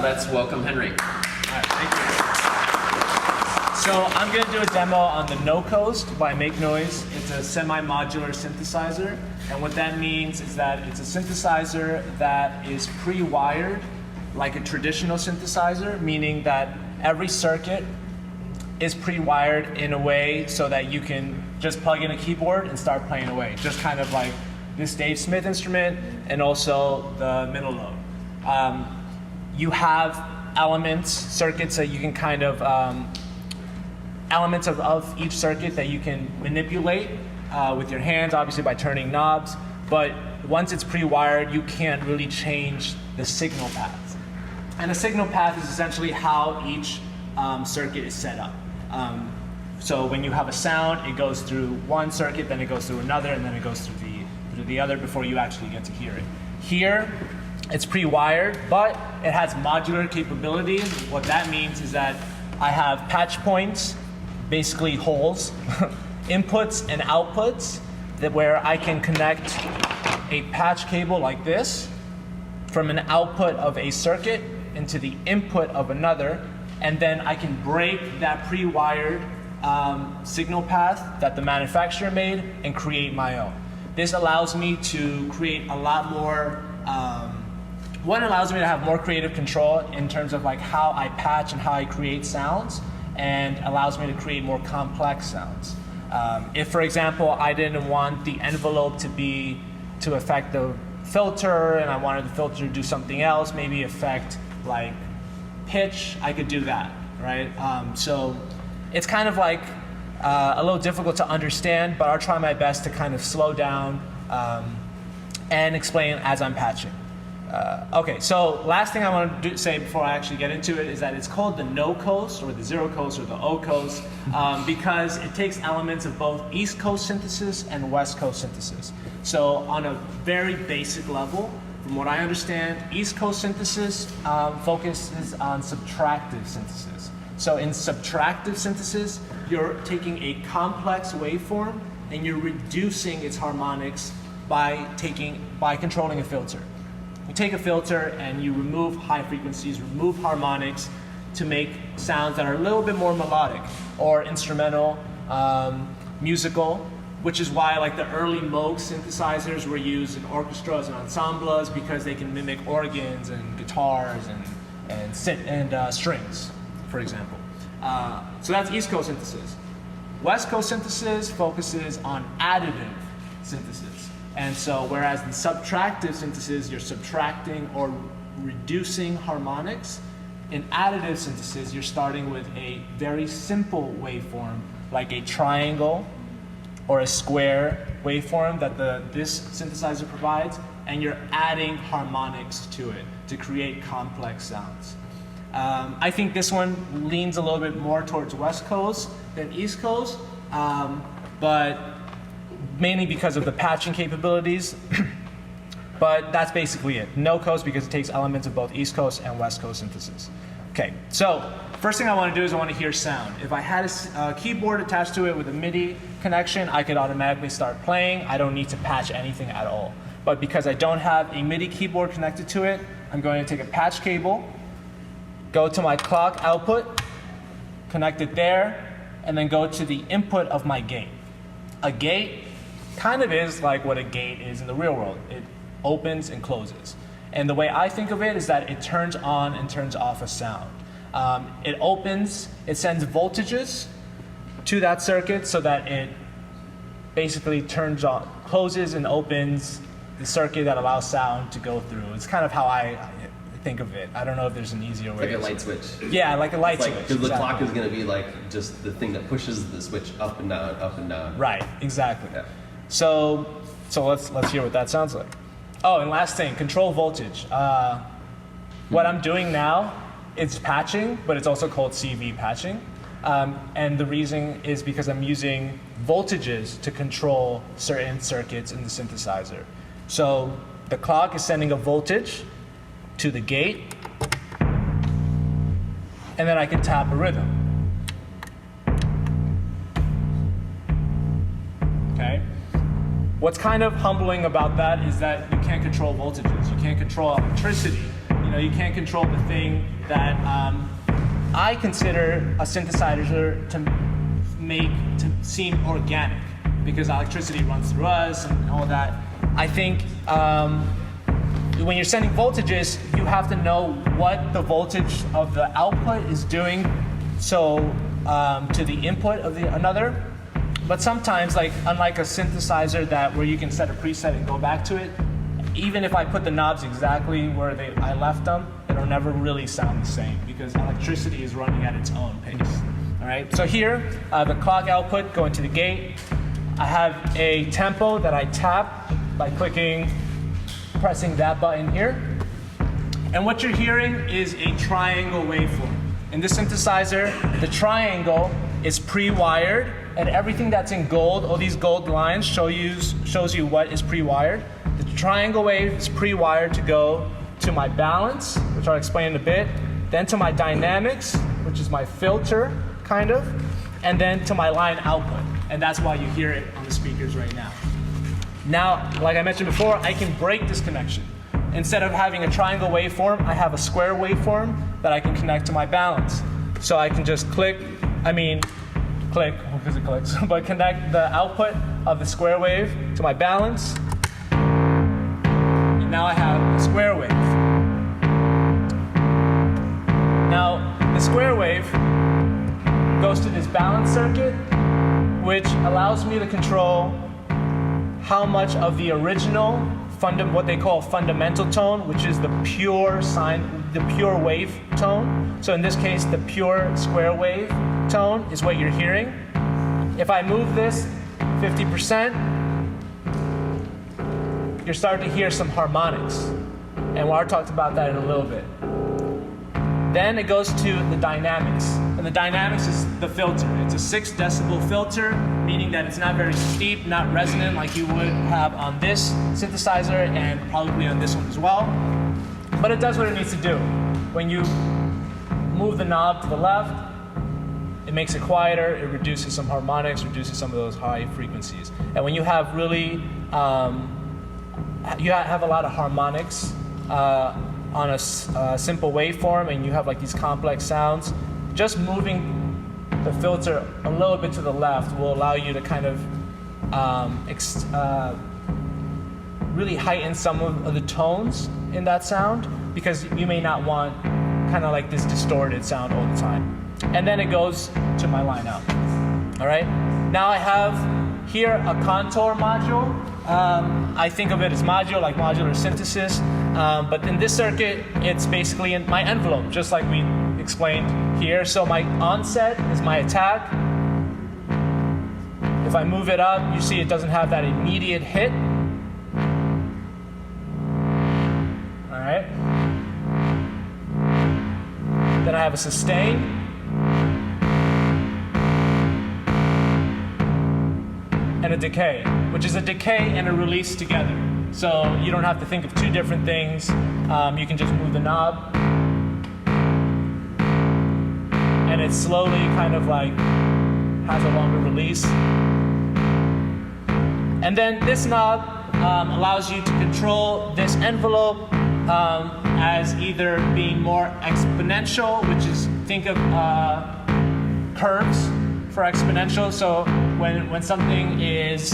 Let's welcome Henry. All right, thank you. So I'm going to do a demo on the No Coast by Make Noise. It's a semi-modular synthesizer, and what that means is that it's a synthesizer that is pre-wired like a traditional synthesizer, meaning that every circuit is pre-wired in a way so that you can just plug in a keyboard and start playing away, just kind of like this Dave Smith instrument and also the middle lobe. You have elements, circuits that you can kind of, elements of each circuit that you can manipulate with your hands, obviously by turning knobs, but once it's pre-wired, you can't really change the signal paths. And a signal path is essentially how each circuit is set up. So when you have a sound, it goes through one circuit, then it goes through another, and then it goes through the other before you actually get to hear it. Here, it's pre-wired, but it has modular capabilities. What that means is that I have patch points, basically holes, inputs and outputs, where I can connect a patch cable like this from an output of a circuit into the input of another, and then I can break that pre-wired signal path that the manufacturer made and create my own. This allows me to create a lot more, one allows me to have more creative control in terms of like how I patch and how I create sounds, and allows me to create more complex sounds. If, for example, I didn't want the envelope to affect the filter, and I wanted the filter to do something else, maybe affect like pitch, I could do that, right? So it's kind of like a little difficult to understand, but I'll try my best to kind of slow down and explain as I'm patching. Okay, so last thing I want to say before I actually get into it is that it's called the No Coast, or the Zero Coast, or the O Coast, because it takes elements of both East Coast synthesis and West Coast synthesis. So on a very basic level, from what I understand, East Coast synthesis focuses on subtractive synthesis. So in subtractive synthesis, you're taking a complex waveform and you're reducing its harmonics by controlling a filter. You take a filter and you remove high frequencies, remove harmonics to make sounds that are a little bit more melodic or instrumental, musical, which is why like the early Moog synthesizers were used in orchestras and ensembles, because they can mimic organs and guitars and strings, for example. So that's East Coast synthesis. West Coast synthesis focuses on additive synthesis. And so whereas in subtractive synthesis, you're subtracting or reducing harmonics, in additive synthesis, you're starting with a very simple waveform, like a triangle or a square waveform that this synthesizer provides, and you're adding harmonics to it to create complex sounds. I think this one leans a little bit more towards West Coast than East Coast, but mainly because of the patching capabilities. But that's basically it. No Coast because it takes elements of both East Coast and West Coast synthesis. Okay, so first thing I want to do is I want to hear sound. If I had a keyboard attached to it with a MIDI connection, I could automatically start playing. I don't need to patch anything at all. But because I don't have a MIDI keyboard connected to it, I'm going to take a patch cable, go to my clock output, connect it there, and then go to the input of my gate. A gate kind of is like what a gate is in the real world. It opens and closes. And the way I think of it is that it turns on and turns off a sound. It opens, it sends voltages to that circuit so that it basically turns on, closes and opens the circuit that allows sound to go through. It's kind of how I think of it. I don't know if there's an easier way. Like a light switch. Yeah, like a light switch. Because the clock is going to be like just the thing that pushes the switch up and down, up and down. Right, exactly. Yeah. So let's hear what that sounds like. Oh, and last thing, control voltage. What I'm doing now, it's patching, but it's also called CV patching. And the reason is because I'm using voltages to control certain circuits in the synthesizer. So the clock is sending a voltage to the gate, and then I can tap a rhythm. Okay? What's kind of humbling about that is that you can't control voltages. You can't control electricity. You you can't control the thing that I consider a synthesizer to seem organic, because electricity runs through us and all that. I think when you're sending voltages, you have to know what the voltage of the output is doing to the input of another. But sometimes, unlike a synthesizer where you can set a preset and go back to it, even if I put the knobs exactly where I left them, it'll never really sound the same, because electricity is running at its own pace. All right, so here I have a clock output going to the gate. I have a tempo that I tap by pressing that button here. And what you're hearing is a triangle waveform. In this synthesizer, the triangle is pre-wired, and everything that's in gold, all these gold lines shows you what is pre-wired. The triangle wave is pre-wired to go to my balance, which I'll explain in a bit, then to my dynamics, which is my filter, kind of, and then to my line output. And that's why you hear it on the speakers right now. Now, like I mentioned before, I can break this connection. Instead of having a triangle waveform, I have a square waveform that I can connect to my balance. So I can just click, because it clicks, but connect the output of the square wave to my balance. And now I have a square wave. Now, the square wave goes to this balance circuit, which allows me to control how much of the original, what they call fundamental tone, which is the pure wave tone. So in this case, the pure square wave tone is what you're hearing. If I move this 50%, you're starting to hear some harmonics. And War talked about that in a little bit. Then it goes to the dynamics. And the dynamics is the filter. It's a 6 decibel filter, meaning that it's not very steep, not resonant like you would have on this synthesizer and probably on this one as well. But it does what it needs to do. When you move the knob to the left, it makes it quieter, it reduces some harmonics, reduces some of those high frequencies. And when you have really, you have a lot of harmonics on a simple waveform, and you have these complex sounds, just moving the filter a little bit to the left will allow you to kind of really heighten some of the tones in that sound, because you may not want kind of this distorted sound all the time. And then it goes to my line out. All right. Now I have here a contour module. I think of it as like modular synthesis. But in this circuit, it's basically in my envelope, just like we explained here. So my onset is my attack. If I move it up, you see it doesn't have that immediate hit. All right. Then I have a sustain. And a decay, which is a decay and a release together. So you don't have to think of two different things. You can just move the knob. And it slowly kind of has a longer release. And then this knob allows you to control this envelope as either being more exponential, which is, think of curves for exponential. So when something is,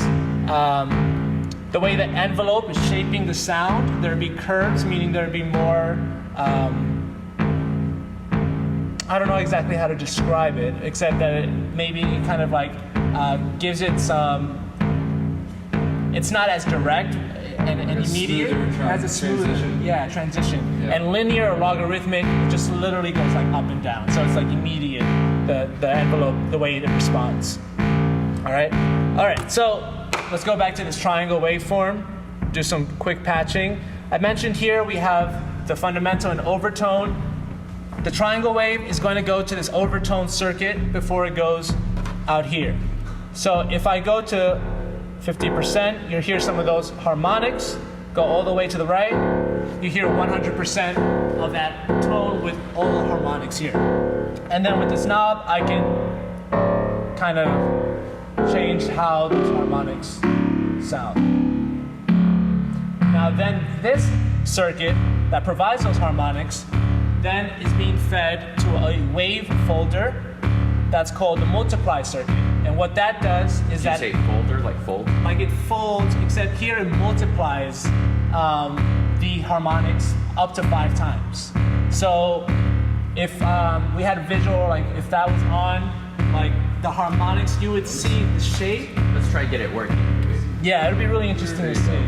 the way the envelope is shaping the sound, there'd be curves, meaning there'd be more, I don't know exactly how to describe it, except that it kind of gives it some, it's not as direct and immediate. It has a smooth transition. Yeah. And linear or logarithmic just literally goes up and down. So it's immediate, the envelope, the way it responds. All right, so let's go back to this triangle waveform, do some quick patching. I mentioned here we have the fundamental and overtone. The triangle wave is going to go to this overtone circuit before it goes out here. So if I go to 50%, you'll hear some of those harmonics go all the way to the right. You hear 100% of that tone with all the harmonics here. And then with this knob, I can kind of change how those harmonics sound. Now then this circuit that provides those harmonics then is being fed to a wave folder that's called the multiply circuit. And what that does is Did you say folder, like fold? like it folds, except here it multiplies the harmonics up to 5 times. So if we had a visual, like if that was on, like the harmonics, you would see the shape. Let's try to get it working. Yeah, it'd be really interesting to see.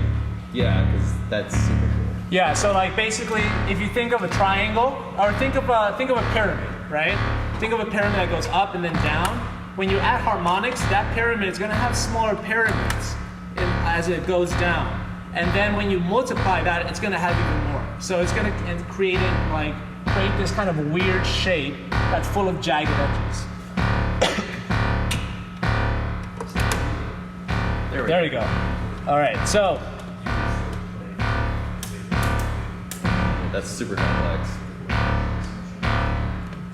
Yeah, because that's super cool. Yeah, so like basically, if you think of a triangle, or think of a pyramid, right? Think of a pyramid that goes up and then down. When you add harmonics, that pyramid is going to have smaller pyramids as it goes down. And then when you multiply that, it's going to have even more. So it's going to create this kind of weird shape that's full of jagged edges. There we go. All right, so That's super complex.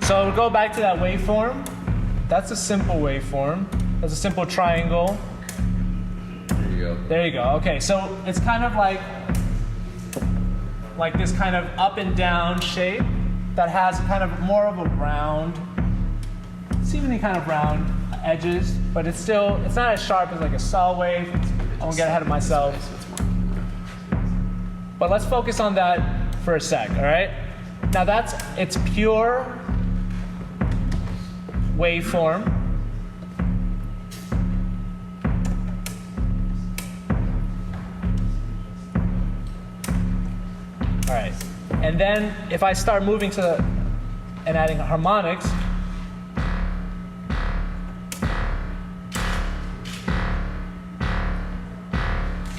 So we'll go back to that waveform. That's a simple waveform. That's a simple triangle. There you go. There you go. Okay, so it's kind of like this kind of up and down shape that has kind of more of a round, seemingly kind of round edges, but it's not as sharp as like a saw wave. I won't get ahead of myself. But let's focus on that for a sec, all right? Now it's pure waveform. All right, and then if I start moving and adding harmonics,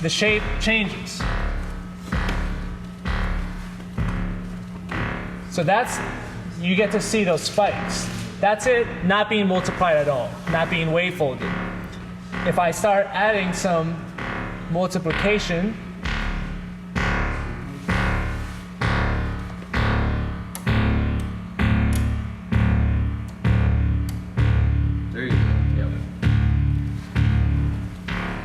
the shape changes. So you get to see those spikes. That's it not being multiplied at all, not being wave folded. If I start adding some multiplication, there you go. Yep.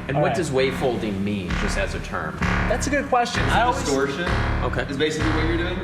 And what does wave folding mean, just as a term? That's a good question. Distortion is basically what you're doing.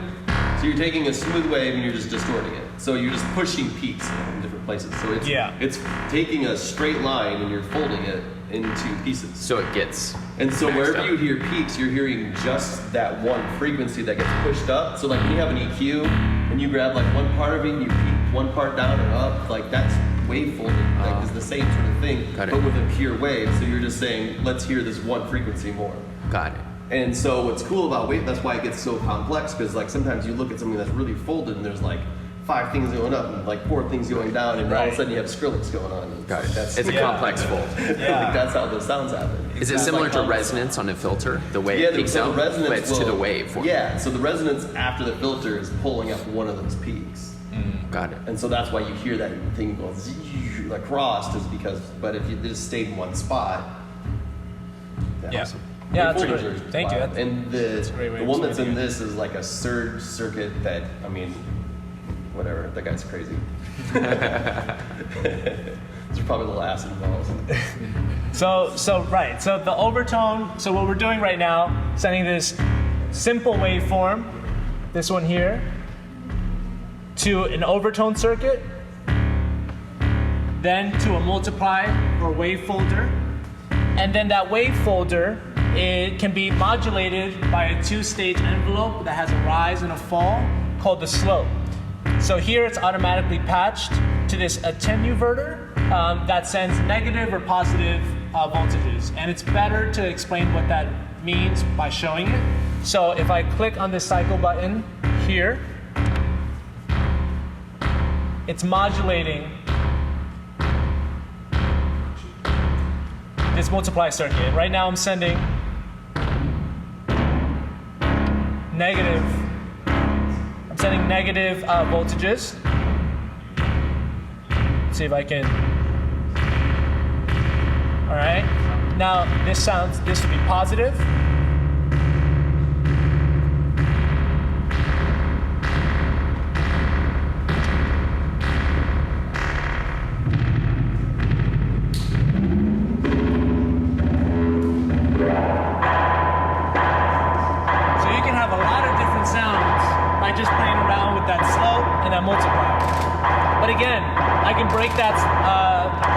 So you're taking a smooth wave and you're just distorting it. So you're just pushing peaks in different places. So it's taking a straight line and you're folding it into pieces. So it gets. And so wherever you hear peaks, you're hearing just that one frequency that gets pushed up. So like when you have an EQ and you grab like one part of it and you peak one part down or up, like that's wave folding. Like it's the same sort of thing, but with a pure wave. So you're just saying, let's hear this one frequency more. Got it. And so what's cool about wave, that's why it gets so complex, because like sometimes you look at something that's really folded and there's like 5 things going up and like 4 things going down, and all of a sudden you have Skrillex going on. Got it. It's a complex fold. Like that's how those sounds happen. Is it similar to resonance on a filter? The way it peaks out, but it's to the wave form. Yeah, so the resonance after the filter is pulling up one of those peaks. Got it. And so that's why you hear that thing go across, is because, but if you just stayed in one spot, Awesome. Yeah, that's great. Thank you. And the one that's in this is like a surge circuit that, I mean, whatever, that guy's crazy. There's probably a little acid involved. So the overtone, so what we're doing right now, sending this simple waveform, this one here, to an overtone circuit, then to a multiply or wave folder, and then that wave folder, it can be modulated by a 2-stage envelope that has a rise and a fall called the slope. So here it's automatically patched to this attenuverter that sends negative or positive voltages. And it's better to explain what that means by showing it. So if I click on this cycle button here, it's modulating this multiply circuit. Right now I'm sending negative voltages. Let's see if I can. All right. Now this would be positive. So you can have a lot of different sounds multiplier. But again, I can break that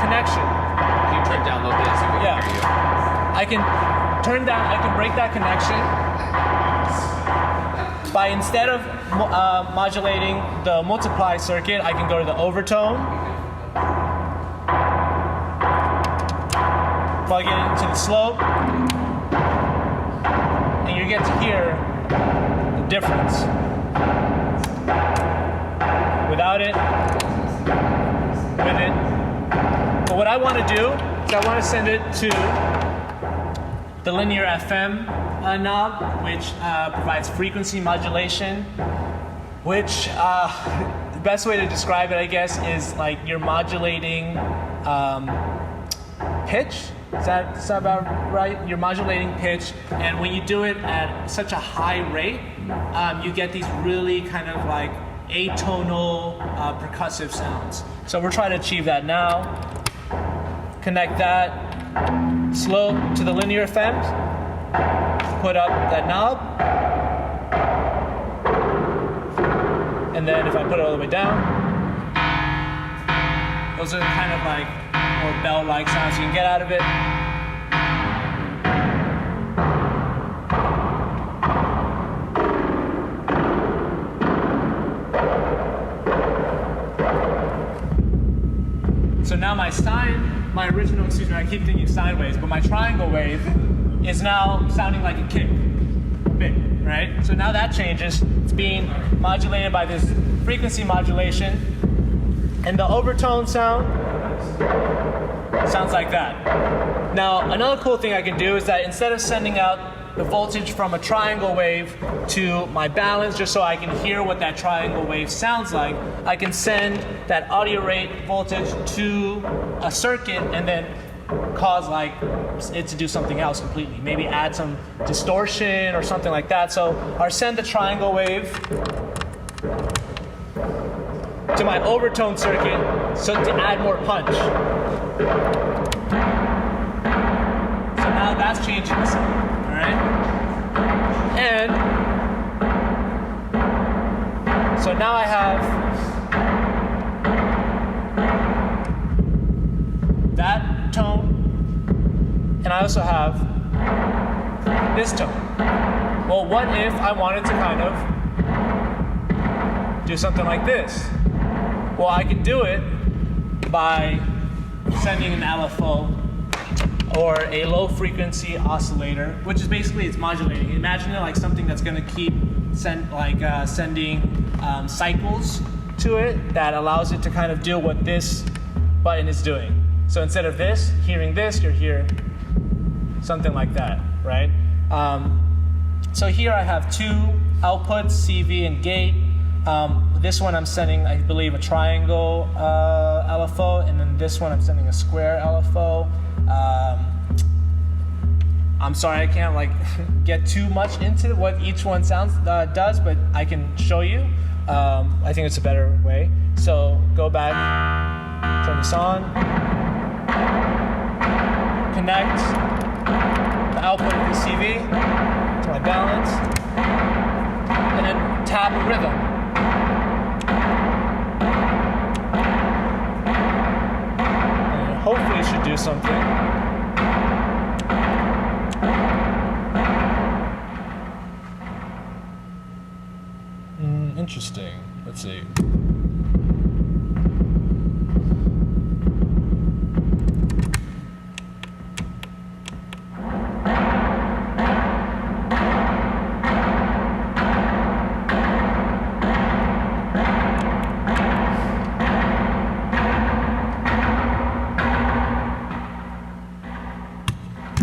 connection. Can you turn down a little bit so we can hear you? I can break that connection by, instead of modulating the multiply circuit, I can go to the overtone, plug it into the slope, and you get to hear the difference. Without it, with it. But what I want to do is I want to send it to the linear FM knob, which provides frequency modulation, which the best way to describe it, I guess, is like you're modulating pitch. Is that about right? You're modulating pitch, and when you do it at such a high rate, you get these really kind of like atonal percussive sounds. So we're trying to achieve that now. Connect that slope to the linear FM, put up that knob, and then if I put it all the way down, those are kind of like more bell-like sounds you can get out of it. So now I keep thinking sine waves, but my triangle wave is now sounding like a kick, a bit, right? So now that changes. It's being modulated by this frequency modulation, and the overtone sound sounds like that. Now, another cool thing I can do is that instead of sending out the voltage from a triangle wave to my balance, just so I can hear what that triangle wave sounds like, I can send that audio rate voltage to a circuit and then cause like it to do something else completely. Maybe add some distortion or something like that. So I'll send the triangle wave to my overtone circuit so to add more punch. So now that's changing the sound. Alright? And so now I have that tone, and I also have this tone. Well, what if I wanted to kind of do something like this? Well, I can do it by sending an LFO or a low frequency oscillator, which is basically it's modulating. Imagine it like something that's going to keep sending cycles to it that allows it to kind of do what this button is doing. So instead of this, hearing this, you'll hear something like that, right? So here I have two outputs, CV and gate. This one I'm sending, I believe, a triangle LFO, and then this one I'm sending a square LFO. I'm sorry I can't like get too much into what each one does, but I can show you. I think it's a better way. So go back, turn this on, connect the output of the CV to my balance, and then tap a rhythm. And hopefully it should do something. Interesting. Let's see.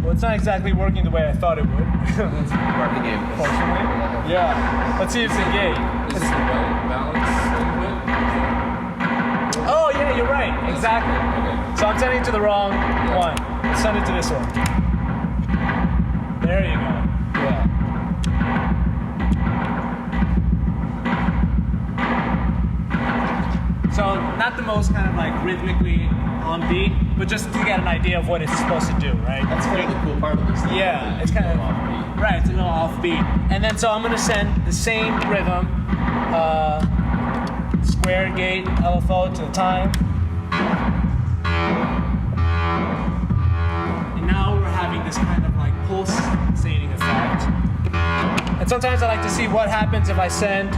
Well, it's not exactly working the way I thought it would. It's part of the game. Fortunately. Yeah. Let's see if it's a gate. Is this the right balance input? Oh, yeah, you're right. Exactly. Okay. So I'm sending it to the wrong one. Let's send it to this one. There you go. Yeah. So not the most kind of like rhythmically on beat, but just to get an idea of what it's supposed to do, right? That's kind of the cool part of this. Yeah, it's kind of offbeat. Right, it's a little offbeat. And then so I'm gonna send the same rhythm, square gate LFO to the time. And now we're having this kind of like pulsating effect. And sometimes I like to see what happens if I send,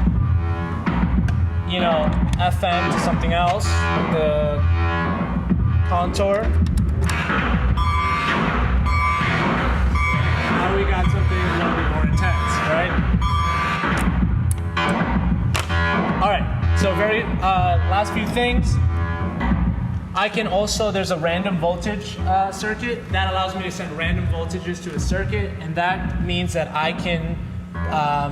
you know, FM to something else, the contour. Now we got something a little bit more intense, right? All right, so last few things. I can also, there's a random voltage circuit that allows me to send random voltages to a circuit, and that means that I can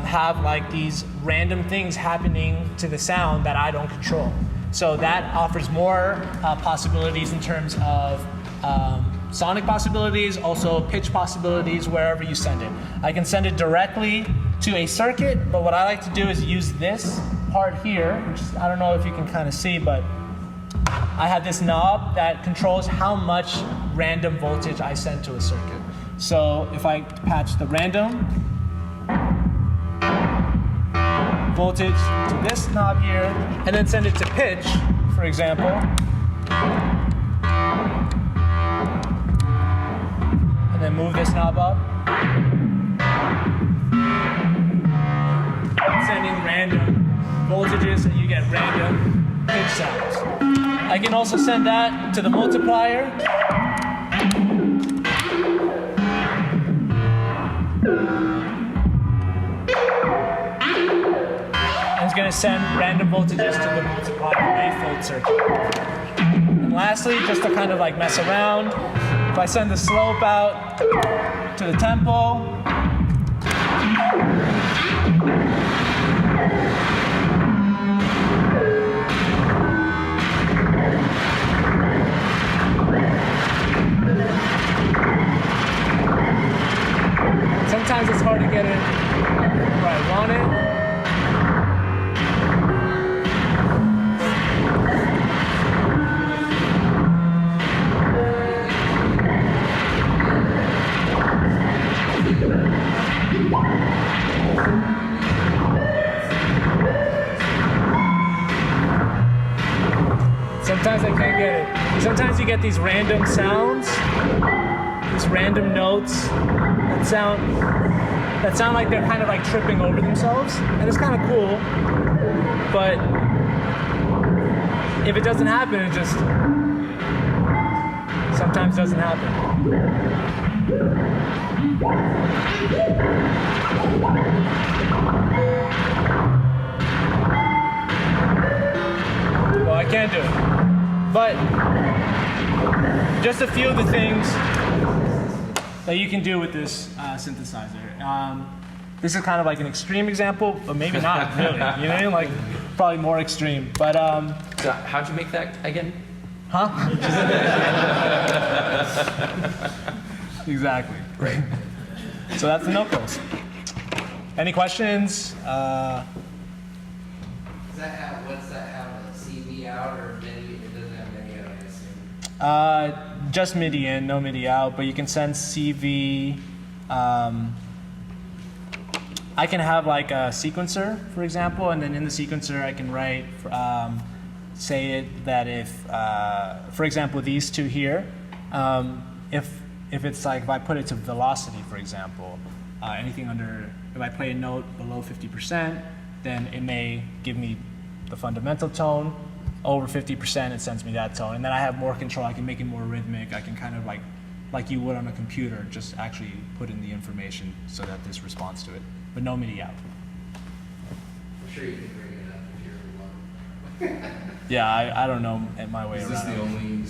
have like these random things happening to the sound that I don't control. So that offers more possibilities in terms of sonic possibilities, also pitch possibilities wherever you send it. I can send it directly to a circuit, but what I like to do is use this part here, which is, I don't know if you can kind of see, but I have this knob that controls how much random voltage I send to a circuit. So if I patch the random voltage to this knob here, and then send it to pitch, for example, and then move this knob up, sending random voltages, and you get random pitch sounds. I can also send that to the multiplier. And it's going to send random voltages to the multiplier wavefold circuit. And lastly, just to kind of like mess around, if I send the slope out to the tempo, sometimes it's hard to get it where I want it. Sometimes I can't get it. Sometimes you get these random sounds, these random notes that sound like they're kind of like tripping over themselves, and it's kind of cool. But if it doesn't happen, it just sometimes doesn't happen. Well, I can't do it. But just a few of the things that you can do with this synthesizer. This is kind of like an extreme example, but maybe not really. You know what I mean? Like probably more extreme. But So how'd you make that again? huh? Exactly. Right. So that's the note coast. Any questions? What's that have? A CV out or MIDI? It doesn't have MIDI out, I assume. Just MIDI in, no MIDI out, but you can send CV. I can have like a sequencer, for example, and then in the sequencer I can write, say it that if, for example, these two here, if it's like, if I put it to velocity, for example, anything under, if I play a note below 50%, then it may give me the fundamental tone. Over 50%, it sends me that tone. And then I have more control. I can make it more rhythmic. I can kind of like you would on a computer, just actually put in the information so that this responds to it. But no MIDI out. I'm sure you can bring it up if you ever want. Yeah, I don't know my way Is around this it. the only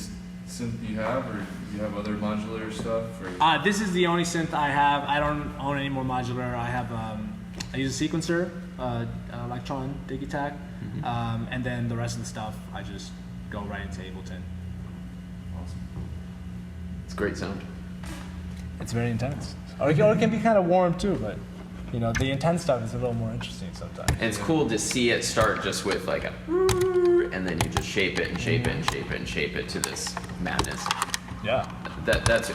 synth you have, or do you have other modular stuff? Or? This is the only synth I have. I don't own any more modular. I have I use a sequencer, Electron Digitac, and then the rest of the stuff I just go right into Ableton. Awesome. It's a great sound. It's very intense, or it can be kind of warm too. But you know, the intense stuff is a little more interesting sometimes. And it's cool to see it start just with like a, and then you just shape it and shape it and shape it and shape it to this madness. Yeah. That's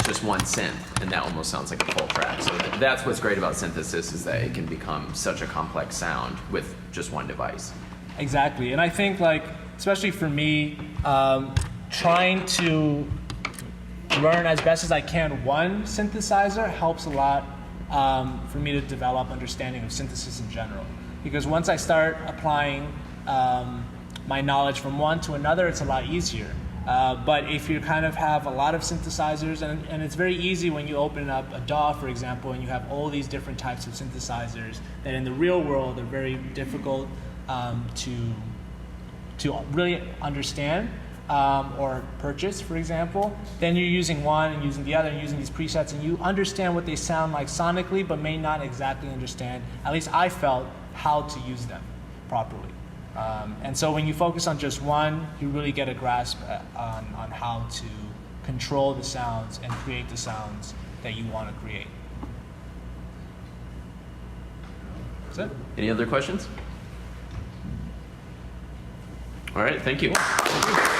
just one synth, and that almost sounds like a full track. So that's what's great about synthesis, is that it can become such a complex sound with just one device. Exactly, and I think like, especially for me, trying to learn as best as I can one synthesizer helps a lot for me to develop understanding of synthesis in general. Because once I start applying my knowledge from one to another, it's a lot easier. But if you kind of have a lot of synthesizers, and it's very easy when you open up a DAW, for example, and you have all these different types of synthesizers that in the real world are very difficult to really understand or purchase, for example. Then you're using one and using the other and using these presets, and you understand what they sound like sonically, but may not exactly understand, at least I felt, how to use them properly. And so when you focus on just one, you really get a grasp on how to control the sounds and create the sounds that you want to create. That's it. Any other questions? All right, thank you. Cool. Thank you.